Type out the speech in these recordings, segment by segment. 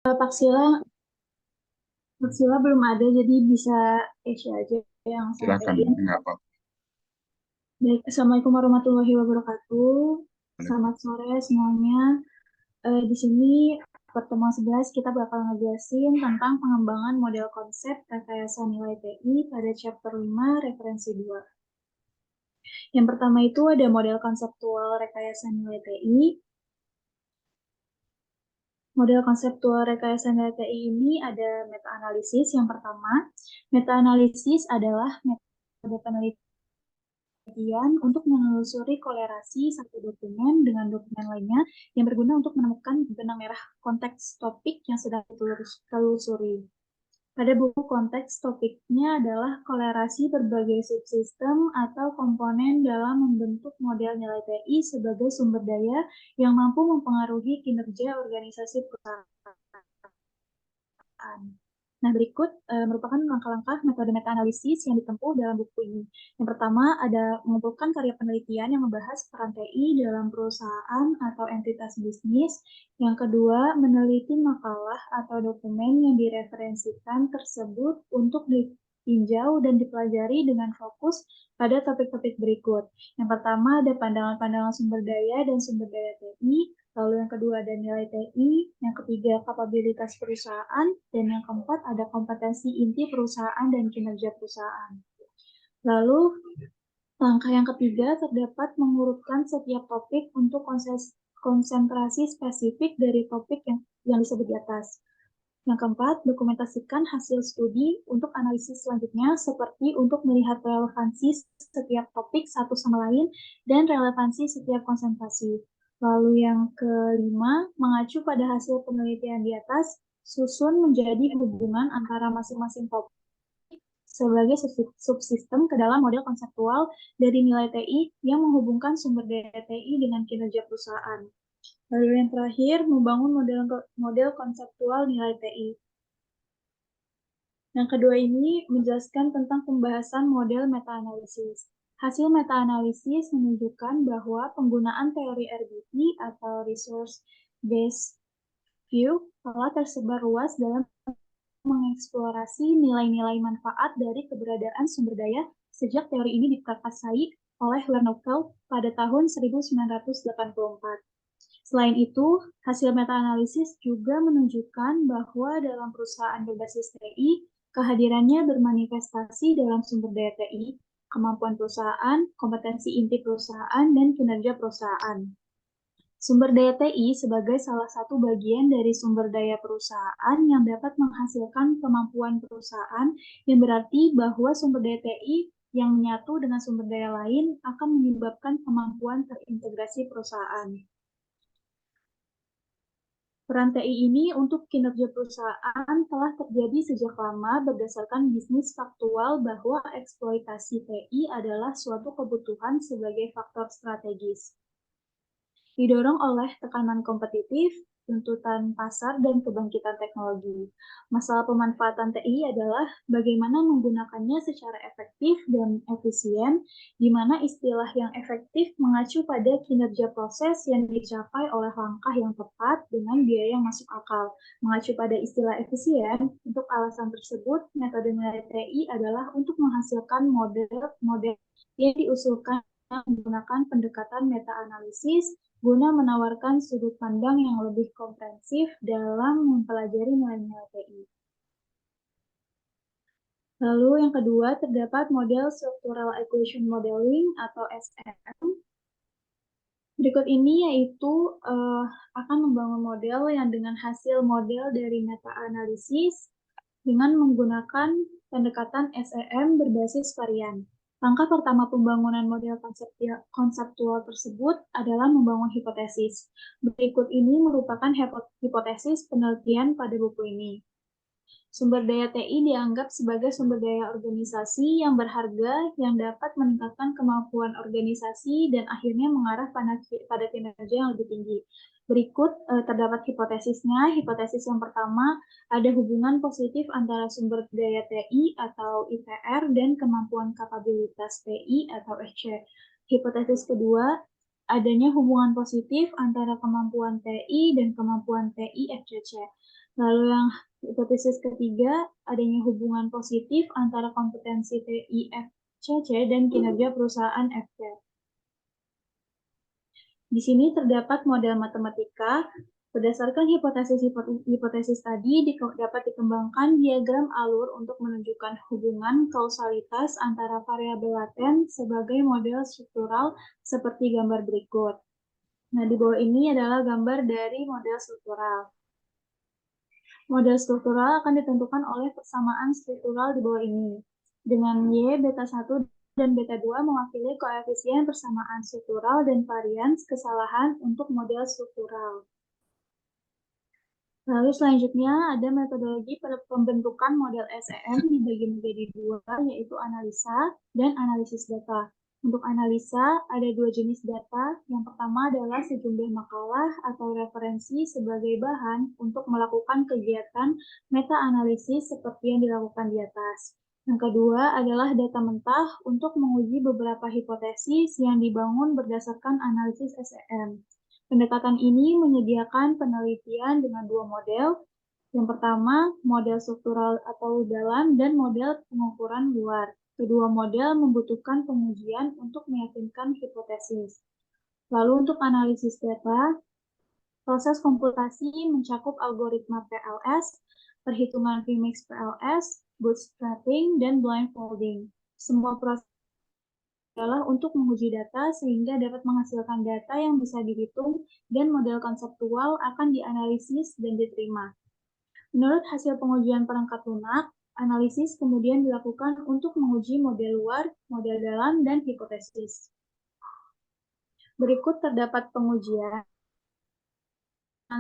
Paksila, Paksila belum ada, jadi bisa Asia aja yang Silakan, sampaikan. nggak apa-apa. Baik, Assalamualaikum warahmatullahi wabarakatuh. Selamat sore semuanya. Di sini pertemuan 11 kita bakal ngejelasin tentang pengembangan model konsep rekayasa nilai TI pada chapter 5 referensi 2. Yang pertama itu ada model konseptual rekayasa nilai TI. Model konseptual rekayasa nilai TI ini ada meta-analisis yang pertama. Meta-analisis adalah metode penelitian untuk menelusuri kolerasi satu dokumen dengan dokumen lainnya yang berguna untuk menemukan benang merah konteks topik yang sedang ditelusuri. Pada buku konteks topiknya adalah kolerasi berbagai subsistem atau komponen dalam membentuk model nilai TI sebagai sumber daya yang mampu mempengaruhi kinerja organisasi perusahaan. Nah, berikut merupakan langkah-langkah metode meta-analisis yang ditempuh dalam buku ini. Yang pertama, ada mengumpulkan karya penelitian yang membahas peran TI dalam perusahaan atau entitas bisnis. Yang kedua, meneliti makalah atau dokumen yang direferensikan tersebut untuk ditinjau dan dipelajari dengan fokus pada topik-topik berikut. Yang pertama, ada pandangan-pandangan sumber daya dan sumber daya TI. Lalu yang kedua ada nilai TI, yang ketiga kapabilitas perusahaan, dan yang keempat ada kompetensi inti perusahaan dan kinerja perusahaan. Lalu langkah yang ketiga terdapat mengurutkan setiap topik untuk konsentrasi spesifik dari topik yang disebut di atas. Yang keempat, dokumentasikan hasil studi untuk analisis selanjutnya seperti untuk melihat relevansi setiap topik satu sama lain dan relevansi setiap konsentrasi. Lalu yang kelima, mengacu pada hasil penelitian di atas, susun menjadi hubungan antara masing-masing topik sebagai subsistem ke dalam model konseptual dari nilai TI yang menghubungkan sumber daya TI dengan kinerja perusahaan. Lalu yang terakhir, membangun model konseptual nilai TI. Yang kedua ini menjelaskan tentang pembahasan model meta-analisis. Hasil meta-analisis menunjukkan bahwa penggunaan teori RBT atau Resource Based View telah tersebar luas dalam mengeksplorasi nilai-nilai manfaat dari keberadaan sumber daya sejak teori ini diprakarsai oleh Lernoffel pada tahun 1984. Selain itu, hasil meta-analisis juga menunjukkan bahwa dalam perusahaan berbasis TI, kehadirannya bermanifestasi dalam sumber daya TI, kemampuan perusahaan, kompetensi inti perusahaan, dan kinerja perusahaan. Sumber daya TI sebagai salah satu bagian dari sumber daya perusahaan yang dapat menghasilkan kemampuan perusahaan, yang berarti bahwa sumber daya TI yang menyatu dengan sumber daya lain akan menyebabkan kemampuan terintegrasi perusahaan. Peran TI ini untuk kinerja perusahaan telah terjadi sejak lama berdasarkan bisnis faktual bahwa eksploitasi TI adalah suatu kebutuhan sebagai faktor strategis. Didorong oleh tekanan kompetitif, tuntutan pasar, dan kebangkitan teknologi. Masalah pemanfaatan TI adalah bagaimana menggunakannya secara efektif dan efisien, di mana istilah yang efektif mengacu pada kinerja proses yang dicapai oleh langkah yang tepat dengan biaya yang masuk akal. Mengacu pada istilah efisien, untuk alasan tersebut, metode nilai TI adalah untuk menghasilkan model-model yang diusulkan menggunakan pendekatan meta-analisis guna menawarkan sudut pandang yang lebih komprehensif dalam mempelajari nilai-nilai TI. Lalu yang kedua, terdapat model Structural Equation Modeling atau SEM. Berikut ini yaitu akan membangun model yang dengan hasil model dari meta-analisis dengan menggunakan pendekatan SEM berbasis varian. Langkah pertama pembangunan model konseptual tersebut adalah membangun hipotesis. Berikut ini merupakan hipotesis penelitian pada buku ini. Sumber daya TI dianggap sebagai sumber daya organisasi yang berharga yang dapat meningkatkan kemampuan organisasi dan akhirnya mengarah pada kinerja yang lebih tinggi. Berikut terdapat hipotesisnya. Hipotesis yang pertama, ada hubungan positif antara sumber daya TI atau ITR dan kemampuan kapabilitas TI atau SC. Hipotesis kedua, adanya hubungan positif antara kemampuan TI dan kemampuan TI FCC. Lalu yang hipotesis ketiga, adanya hubungan positif antara kompetensi TI FCC dan kinerja perusahaan FT. Di sini terdapat model matematika. Berdasarkan hipotesis tadi, dapat dikembangkan diagram alur untuk menunjukkan hubungan kausalitas antara variabel laten sebagai model struktural seperti gambar berikut. Nah, di bawah ini adalah gambar dari model struktural. Model struktural akan ditentukan oleh persamaan struktural di bawah ini, dengan Y, beta 1, dan beta 2 mewakili koefisien persamaan struktural dan varians kesalahan untuk model struktural. Lalu selanjutnya ada metodologi pembentukan model SEM dibagi menjadi dua, yaitu analisa dan analisis data. Untuk analisa, ada dua jenis data. Yang pertama adalah sejumlah makalah atau referensi sebagai bahan untuk melakukan kegiatan meta-analisis seperti yang dilakukan di atas. Yang kedua adalah data mentah untuk menguji beberapa hipotesis yang dibangun berdasarkan analisis SEM. Pendekatan ini menyediakan penelitian dengan dua model. Yang pertama, model struktural atau dalam dan model pengukuran luar. Kedua model membutuhkan pengujian untuk meyakinkan hipotesis. Lalu untuk analisis data, proses komputasi mencakup algoritma PLS, perhitungan VMix PLS, bootstrapping, dan blindfolding. Semua proses adalah untuk menguji data sehingga dapat menghasilkan data yang bisa dihitung dan model konseptual akan dianalisis dan diterima. Menurut hasil pengujian perangkat lunak, analisis kemudian dilakukan untuk menguji model luar, model dalam, dan hipotesis. Berikut terdapat pengujian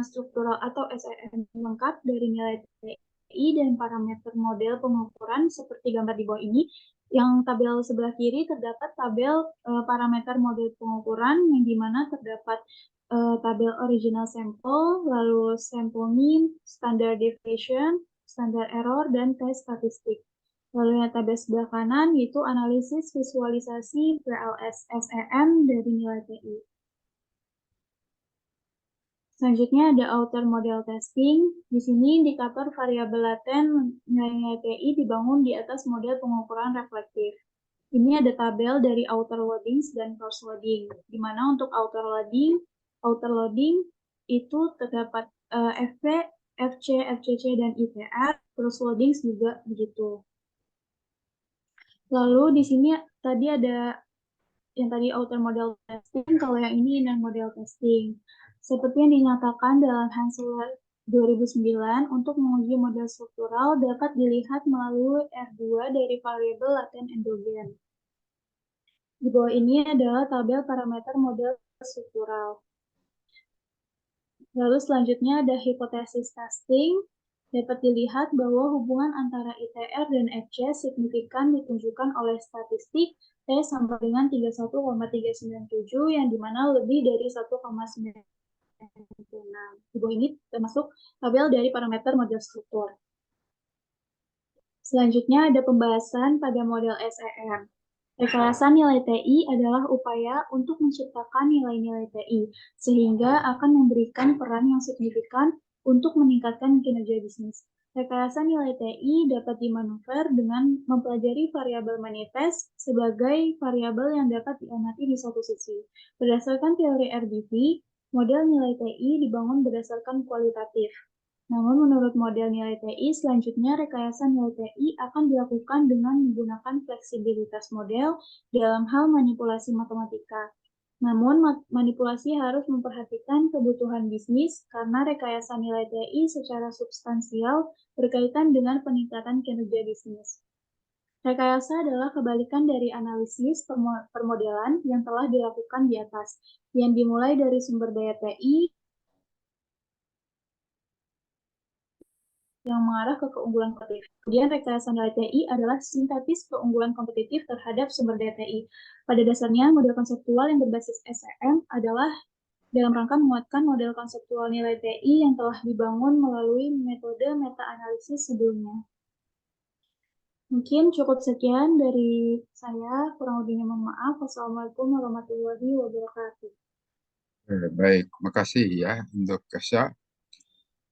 struktural atau SEM lengkap dari nilai TI dan parameter model pengukuran seperti gambar di bawah ini. Yang tabel sebelah kiri terdapat tabel parameter model pengukuran yang dimana terdapat tabel original sample, lalu sample mean, standard deviation, standard error, dan test statistik. Lalu yang tabel sebelah kanan yaitu analisis visualisasi PLS SEM dari nilai TI. Selanjutnya ada outer model testing. Di sini indikator variabel laten nilai TI dibangun di atas model pengukuran reflektif. Ini ada tabel dari outer loadings dan cross loading. Di mana untuk outer loading itu terdapat FP, FC, FCC, dan ITR. Cross loadings juga begitu. Lalu di sini tadi ada yang tadi outer model testing, kalau yang ini inner model testing. Seperti yang dinyatakan dalam Hansel 2009, untuk menguji model struktural dapat dilihat melalui R2 dari variabel laten endogen. Di bawah ini adalah tabel parameter model struktural. Lalu selanjutnya ada hipotesis testing. Dapat dilihat bahwa hubungan antara ITR dan FC signifikan ditunjukkan oleh statistik T sama dengan 31,397 yang dimana lebih dari 1,9. Di bawah ini termasuk tabel dari parameter model struktur. Selanjutnya ada pembahasan pada model SEM. Rekayasa nilai TI adalah upaya untuk menciptakan nilai-nilai TI, sehingga akan memberikan peran yang signifikan untuk meningkatkan kinerja bisnis. Rekayasa nilai TI dapat dimanuver dengan mempelajari variabel manifest sebagai variabel yang dapat diamati di satu sisi. Berdasarkan teori RBT, model nilai TI dibangun berdasarkan kualitatif. Namun menurut model nilai TI, selanjutnya rekayasa nilai TI akan dilakukan dengan menggunakan fleksibilitas model dalam hal manipulasi matematika. Namun manipulasi harus memperhatikan kebutuhan bisnis karena rekayasa nilai TI secara substansial berkaitan dengan peningkatan kinerja bisnis. Rekayasa adalah kebalikan dari analisis permodelan yang telah dilakukan di atas, yang dimulai dari sumber daya TI yang mengarah ke keunggulan kompetitif. Kemudian rekayasa nilai TI adalah sintetis keunggulan kompetitif terhadap sumber daya TI. Pada dasarnya, model konseptual yang berbasis SEM adalah dalam rangka menguatkan model konseptual nilai TI yang telah dibangun melalui metode meta-analisis sebelumnya. Mungkin cukup sekian dari saya, kurang lebihnya mohon maaf. Wassalamualaikum warahmatullahi wabarakatuh. Baik, makasih ya untuk Kesha.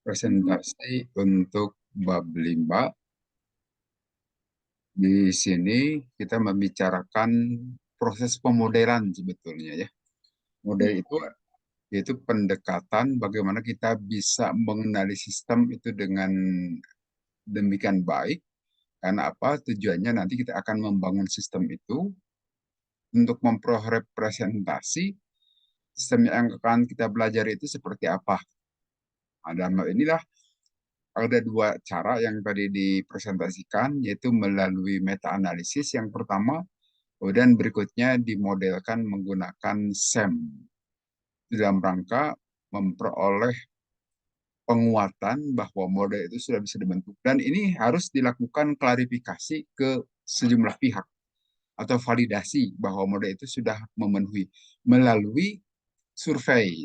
Presentasi untuk bab 5. Di sini kita membicarakan proses pemodelan sebetulnya ya. Model Iya. itu yaitu pendekatan bagaimana kita bisa mengenali sistem itu dengan demikian baik. Karena apa? Tujuannya nanti kita akan membangun sistem itu untuk memprorepresentasi sistem yang akan kita belajar itu seperti apa. Nah, dalam hal inilah ada dua cara yang tadi dipresentasikan, yaitu melalui meta-analisis yang pertama, kemudian berikutnya dimodelkan menggunakan SEM dalam rangka memperoleh penguatan bahwa model itu sudah bisa dibentuk. Dan ini harus dilakukan klarifikasi ke sejumlah pihak atau validasi bahwa model itu sudah memenuhi melalui survei.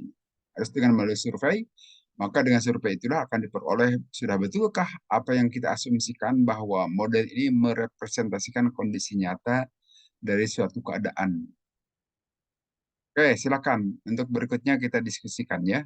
Harus dengan melalui survei, maka dengan survei itulah akan diperoleh sudah betulkah apa yang kita asumsikan bahwa model ini merepresentasikan kondisi nyata dari suatu keadaan. Oke, silakan. Untuk berikutnya kita diskusikan ya.